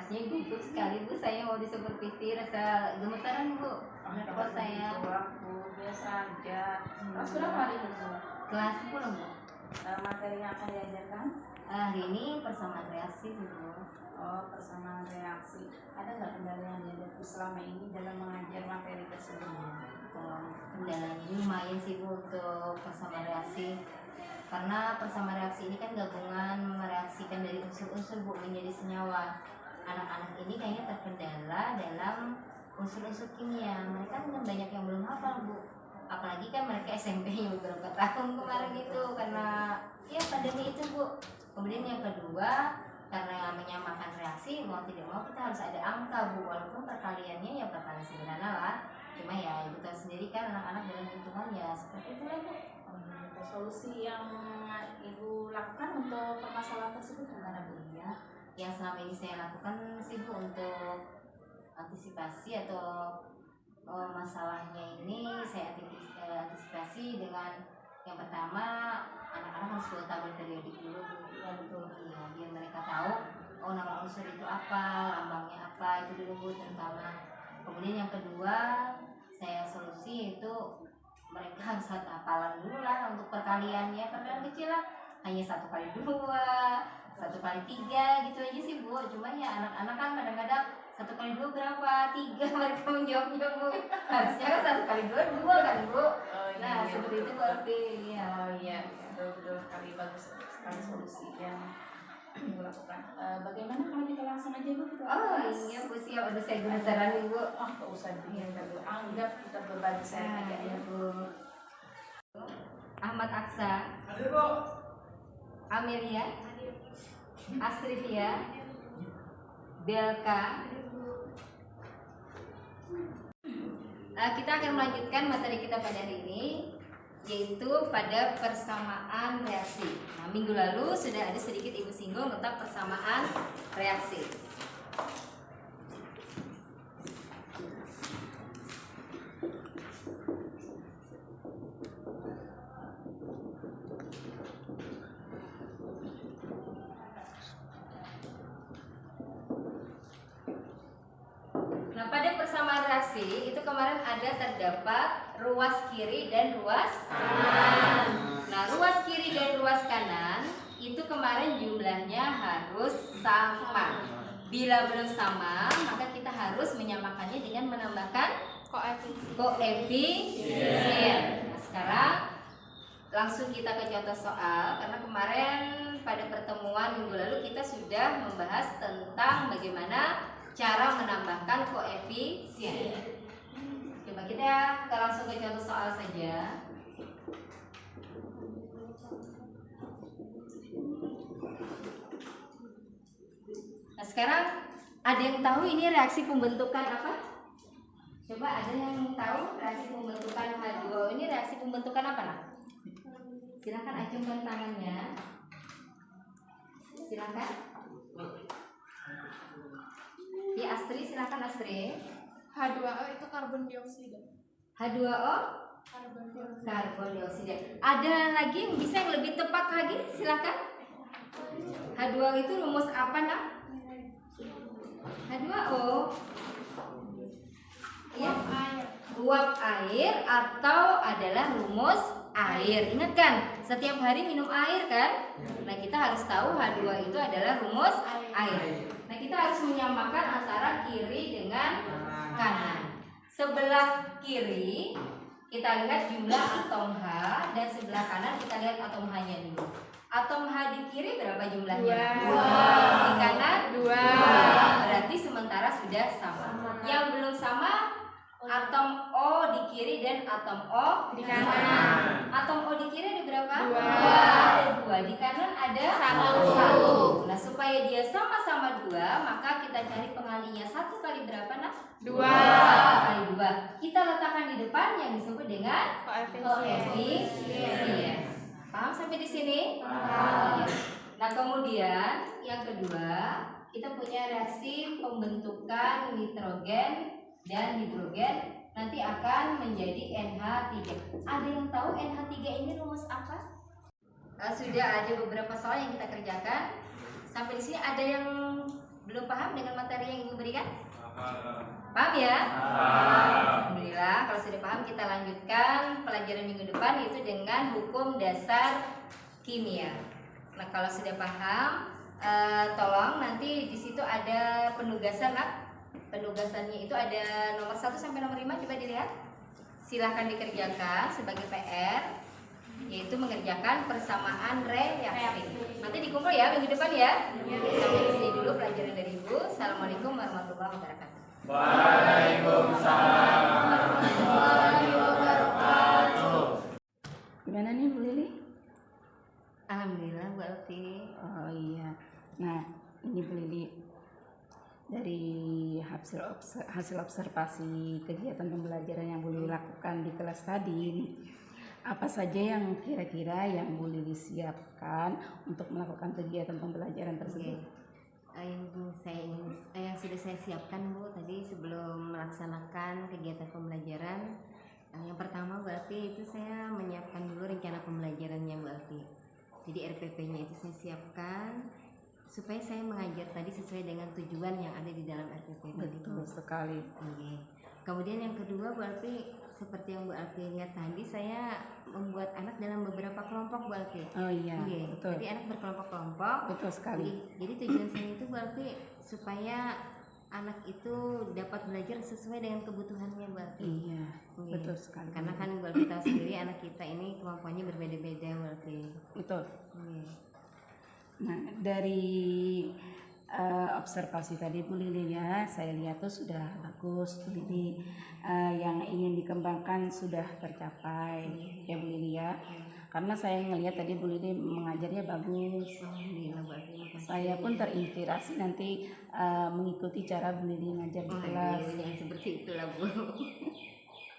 Bekasnya gugup sekali Bu, saya mau disupervisi rasa gemetaran Bu. Kok saya Bu, biasa aja. Kelas berapa hari ini Bu? kelas 10 Bu. Materi yang akan diajarkan? Hari ini persamaan reaksi Bu. Oh, persamaan reaksi. Ada nggak kendala yang dihadapi selama ini dalam mengajar materi tersebut? Kendalanya lumayan sih Bu untuk persamaan reaksi. Karena persamaan reaksi ini kan gabungan mereaksikan dari unsur-unsur Bu menjadi senyawa. Anak-anak ini kayaknya terkendala dalam unsur-unsur kimia. Mereka kan banyak yang belum hafal Bu. Apalagi kan mereka SMP-nya beberapa tahun kemarin itu karena ya pandemi itu Bu. Kemudian yang kedua, karena menyamakan reaksi mau tidak mau kita harus ada angka Bu, walaupun perkaliannya ya perkalian sederhana lah. Cuma ya ibu tahu sendiri kan anak-anak dalam hitungan ya seperti itu lah Bu. Solusi yang Ibu lakukan untuk permasalahan tersebut gimana Bu? Ya, yang selama ini saya lakukan sih Bu untuk antisipasi atau masalahnya ini saya antisipasi dengan yang pertama anak-anak harus bawa tabel periodik dulu Bu. Ya betul. Iya, biar mereka tahu oh nama unsur itu apa, lambangnya apa, itu dulu Bu terutama. Kemudian yang kedua saya solusi itu mereka harus hafalan dulu lah untuk perkaliannya, perkalian kecil lah hanya 1 kali 2, 1 kali 3 gitu aja sih Bu. Cuma ya anak-anak kan kadang-kadang 1 kali 2 berapa, 3 mereka menjawabnya Bu. Harusnya kan 1 kali 2 2 kan Bu. Nah seperti itu Bu Alfi. Ya. Oh iya, betul sekali, bagus sekali solusi yang Ibu lakukan. Bagaimana kalau kita langsung aja Bu? Oh iya Bu, siap. Aduh saya gemetaran nih Bu. Oh, nggak usah dulu. Anggap kita berbagi saya aja ya Bu. Ahmad Aksa, Amelia, Astrivia, Belka. Kita akan melanjutkan materi kita pada hari ini, yaitu pada persamaan reaksi. Nah, minggu lalu sudah ada sedikit Ibu singgung tentang persamaan reaksi. Nah, pada persamaan reaksi itu kemarin ada terdapat ruas kiri dan ruas kanan. Nah, ruas kiri dan ruas kanan itu kemarin jumlahnya harus sama. Bila belum sama, maka kita harus menyamakannya dengan menambahkan koefisien. Nah, sekarang langsung kita ke contoh soal, karena kemarin pada pertemuan minggu lalu kita sudah membahas tentang bagaimana cara menambahkan koefisien. Coba kita langsung ke contoh soal saja. Nah, sekarang ada yang tahu ini reaksi pembentukan apa? Coba ada yang tahu reaksi pembentukan H2O ini reaksi pembentukan apa nah? Silakan acungkan tangannya. Silakan. Ya Astri, silakan Astri. H2O itu karbon dioksida. H2O karbon dioksida. Ada lagi yang bisa yang lebih tepat lagi? Silakan. H2O itu rumus apa nak? H2O ya, uap air atau adalah rumus air. Ingat kan, setiap hari minum air kan? Nah, kita harus tahu H2 itu adalah rumus air. Nah, kita harus menyamakan antara kiri dengan kanan. Sebelah kiri kita lihat jumlah atom H dan sebelah kanan kita lihat atom H-nya dulu. Atom H di kiri berapa jumlahnya? 2. Di kanan 2. Berarti sementara sudah sama. Yang belum sama atom O di kiri dan atom O di kanan. Atom O di kiri ada berapa? 2. Ada 2. Di kanan ada 1. Nah, supaya dia sama-sama 2, maka kita cari pengalinya. 1 kali berapa nak? 2. 1 kali 2. Kita letakkan di depan yang disebut dengan koefisien. Paham sampai di sini? Paham. Nah, kemudian yang kedua, kita punya reaksi pembentukan nitrogen dan hidrogen nanti akan menjadi NH3. Ada yang tahu NH3 ini rumus apa? Sudah ada beberapa soal yang kita kerjakan. Sampai di sini ada yang Belum paham dengan materi yang Ibu berikan? Paham ya? Alhamdulillah, kalau sudah paham kita lanjutkan pelajaran minggu depan yaitu dengan hukum dasar kimia. Nah, kalau sudah paham, tolong nanti di situ ada penugasan, Nak. Penugasannya itu ada nomor 1 sampai nomor 5, coba dilihat. Silahkan dikerjakan sebagai PR, yaitu mengerjakan persamaan reaksi. Nanti dikumpul ya minggu depan ya. Sampai di sini dulu pelajaran dari Ibu. Assalamualaikum warahmatullahi wabarakatuh. Waalaikumsalam warahmatullahi wabarakatuh. Gimana nih Bu Lili? Alhamdulillah Bu Alfi. Oh iya. Nah, ini Bu Lili, dari hasil observasi kegiatan pembelajaran yang Bu Lili lakukan di kelas tadi ini, apa saja yang kira-kira yang Bu Lili siapkan untuk melakukan kegiatan pembelajaran tersebut? Yang sudah saya siapkan Bu tadi sebelum melaksanakan kegiatan pembelajaran, yang pertama Bu Alfi itu saya menyiapkan dulu rencana pembelajarannya Bu Alfi. Jadi RPP-nya itu saya siapkan supaya saya mengajar tadi sesuai dengan tujuan yang ada di dalam RPP tadi. Betul sekali. Oke. Kemudian yang kedua Bu Alfi, seperti yang Bu Alfi lihat tadi, saya membuat anak dalam beberapa kelompok Bu Alfi. Oh iya, Oke. betul. Jadi anak berkelompok-kelompok. Betul sekali. Jadi tujuan saya itu Bu Alfi supaya anak itu dapat belajar sesuai dengan kebutuhannya Bu Alfi. Iya, Oke. betul sekali. Karena kan Bu Alfi tahu sendiri anak kita ini kemampuannya berbeda-beda Bu Alfi. Betul. Oke. Nah, dari observasi tadi Bu Lili ya, saya lihat tuh sudah bagus Bu Lili. Yang ingin dikembangkan sudah tercapai ya Bu Lili ya. Karena saya ngelihat tadi Bu Lili mengajarnya bagus. Alhamdulillah Bu Alfi. Makasih. Saya pun terinspirasi nanti mengikuti cara Bu Lili ngajar di kelas. Yang seperti itulah Bu.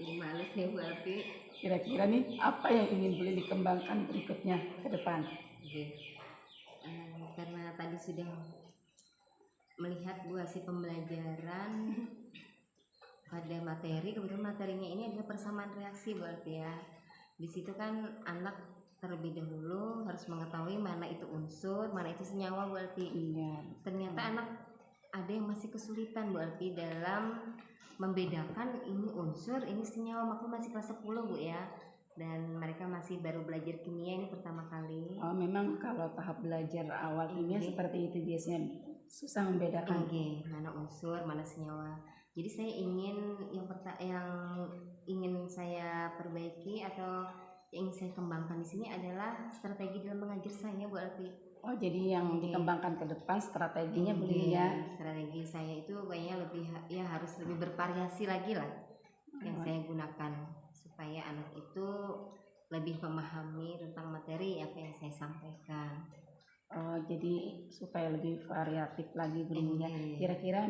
Jadi males nih Bu Alfi. Kira-kira nih apa yang ingin Bu Lili kembangkan berikutnya ke depan? Oke. Karena tadi sudah melihat Bu hasil pembelajaran pada materi, kebetulan materinya ini adalah persamaan reaksi Bu Alfi ya. Di situ kan anak terlebih dahulu harus mengetahui mana itu unsur, mana itu senyawa Bu Alfi. Iya. Ternyata anak ada yang masih kesulitan Bu Alfi dalam membedakan ini unsur, ini senyawa, maka masih kelas 10 Bu ya. Dan mereka masih baru belajar kimia ini pertama kali. Oh, memang kalau tahap belajar awal kimia seperti itu biasanya susah membedakan. Oke, mana unsur, mana senyawa. Jadi saya ingin yang ingin saya perbaiki atau yang ingin saya kembangkan di sini adalah strategi dalam mengajar saya Bu Alfi. Oh, jadi yang dikembangkan ke depan strateginya Bu Lili ya. Strategi saya itu kayaknya lebih harus lebih bervariasi lagi lah yang saya gunakan supaya anak itu lebih memahami tentang materi apa yang saya sampaikan. Oh, jadi supaya lebih variatif lagi Bu Lili ya. Oke. Kira-kira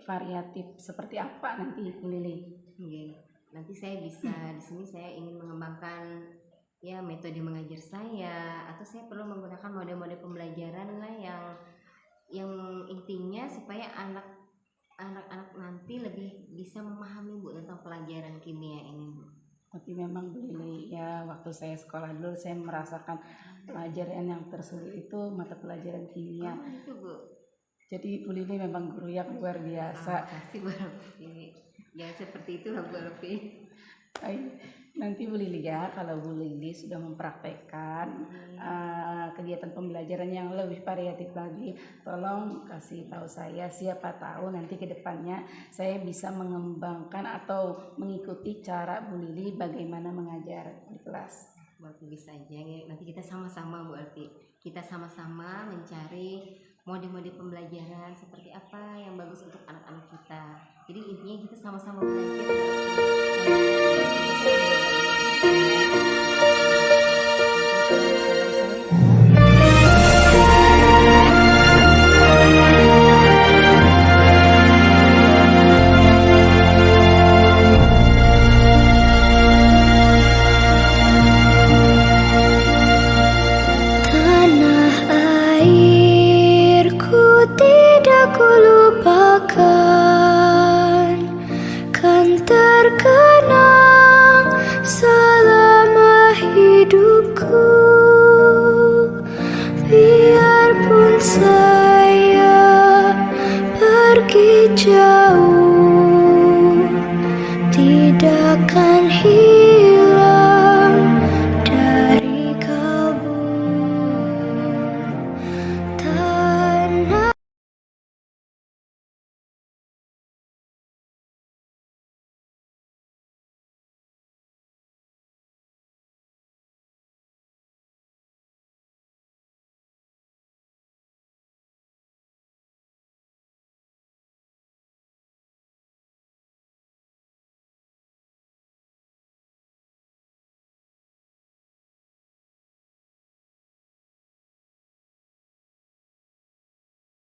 variatif seperti apa nanti Bu Lili? Oke. Nanti saya bisa di sini saya ingin mengembangkan ya metode mengajar saya, atau saya perlu menggunakan mode-mode pembelajaran lah yang intinya supaya anak-anak nanti lebih bisa memahami Bu tentang pelajaran kimia ini Bu. Tapi memang Bu Lili ya, waktu saya sekolah dulu saya merasakan pelajaran yang tersulit itu mata pelajaran kimia. Oh, itu Bu. Jadi Bu Lili memang guru yang luar biasa. Kasih Bu Alfi. Jangan seperti itu lah Bu Alfi. Baik, nanti Bu Lili ya, kalau Bu Lili sudah mempraktekkan kegiatan pembelajaran yang lebih variatif lagi, tolong kasih tahu saya, siapa tahu nanti ke depannya saya bisa mengembangkan atau mengikuti cara Bu Lili bagaimana mengajar di kelas. Bu Alfi bisa aja, nanti kita sama-sama Bu Alfi, kita sama-sama mencari mode-mode pembelajaran seperti apa yang bagus untuk anak-anak kita. Jadi intinya kita sama-sama belajar. Tanah airku tidak kulupakan, kan terkenang selama hidupku. Biarpun saya jauh.